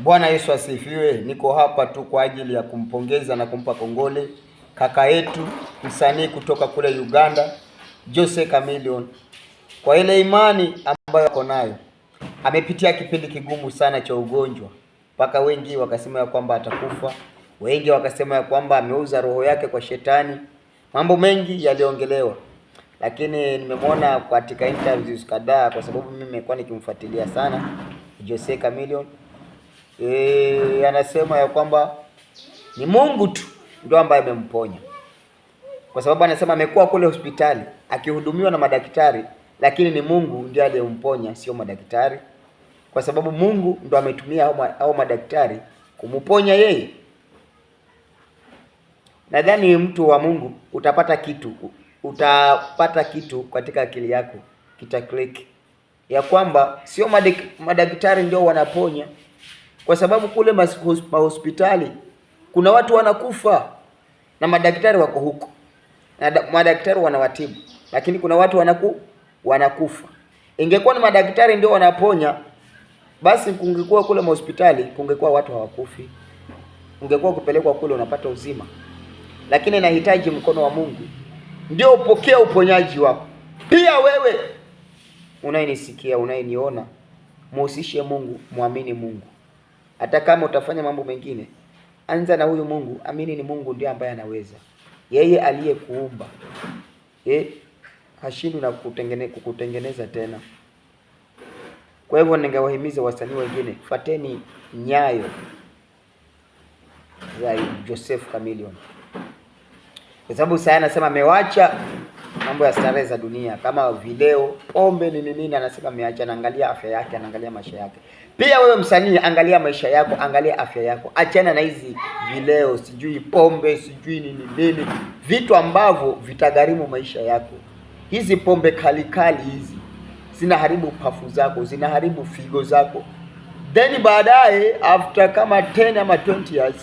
Bwana Yesu asifiwe. Niko hapa tu kwa ajili ya kumpongeza na kumpa kongole kaka yetu msanii kutoka kule Uganda, Jose Chameleone, kwa ile imani ambayo ako nayo. Amepitia kipindi kigumu sana cha ugonjwa, mpaka wengi wakasema ya kwamba atakufa, wengi wakasema ya kwamba ameuza roho yake kwa shetani. Mambo mengi yaliongelewa, lakini nimemwona katika interviews kadhaa, kwa sababu mimi nimekuwa nikimfuatilia sana Jose Chameleone. Anasema ya kwamba ni Mungu tu ndio ambaye amemponya, kwa sababu anasema amekuwa kule hospitali akihudumiwa na madaktari, lakini ni Mungu ndiye aliyemponya, sio madaktari, kwa sababu Mungu ndo ametumia au madaktari kumponya yeye. Nadhani mtu wa Mungu utapata kitu katika akili yako click ya kwamba sio madaktari ndio wanaponya, kwa sababu kule mahospitali kuna watu wanakufa na madaktari wako huko, na madaktari wanawatibu, lakini kuna watu wanakufa. Ingekuwa ni madaktari ndio wanaponya, basi kungekuwa kule mahospitali kungekuwa watu hawakufi, ungekuwa kupelekwa kule unapata uzima. Lakini inahitaji mkono wa Mungu ndio upokee uponyaji wako. Pia wewe unayenisikia, unayeniona, muhusishe Mungu, muamini Mungu. Hata kama utafanya mambo mengine, anza na huyu Mungu, amini ni Mungu ndiye ambaye anaweza. Yeye aliyekuumba, hashindwi na kukutengeneza tena. Kwa hivyo ningewahimiza wasanii wengine, fuateni nyayo za Jose Chameleone, kwa sababu sasa anasema amewacha mambo ya starehe za dunia kama video, pombe, nini, anasema ameacha, anaangalia afya yake, anaangalia maisha yake. Pia wewe msanii, angalia maisha yako, angalia afya yako. Achana na hizi video, sijui pombe, sijui nini, vitu ambavyo vitagharimu maisha yako. Hizi pombe kali hizi zinaharibu pafu zako, zinaharibu figo zako. Then baadaye after kama 10 ama 20 years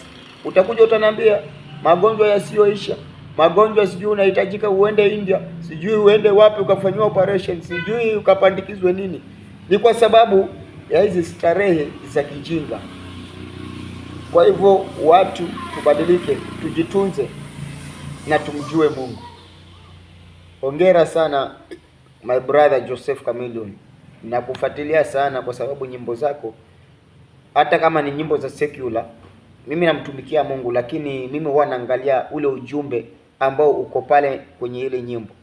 utakuja utaniambia magonjwa yasiyoisha, magonjwa sijui unahitajika uende India, sijui uende wapi ukafanywa operation, sijui ukapandikizwe nini. Ni kwa sababu ya hizi starehe za kijinga. Kwa hivyo watu tubadilike, tujitunze na tumjue Mungu. Hongera sana my brother Jose Chameleone, na kufuatilia sana kwa sababu nyimbo zako, hata kama ni nyimbo za secular, mimi namtumikia Mungu, lakini mimi huwa naangalia ule ujumbe ambao uko pale kwenye ile nyimbo.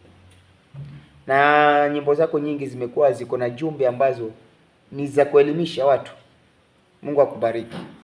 Na nyimbo zako nyingi zimekuwa ziko na jumbe ambazo ni za kuelimisha watu. Mungu akubariki.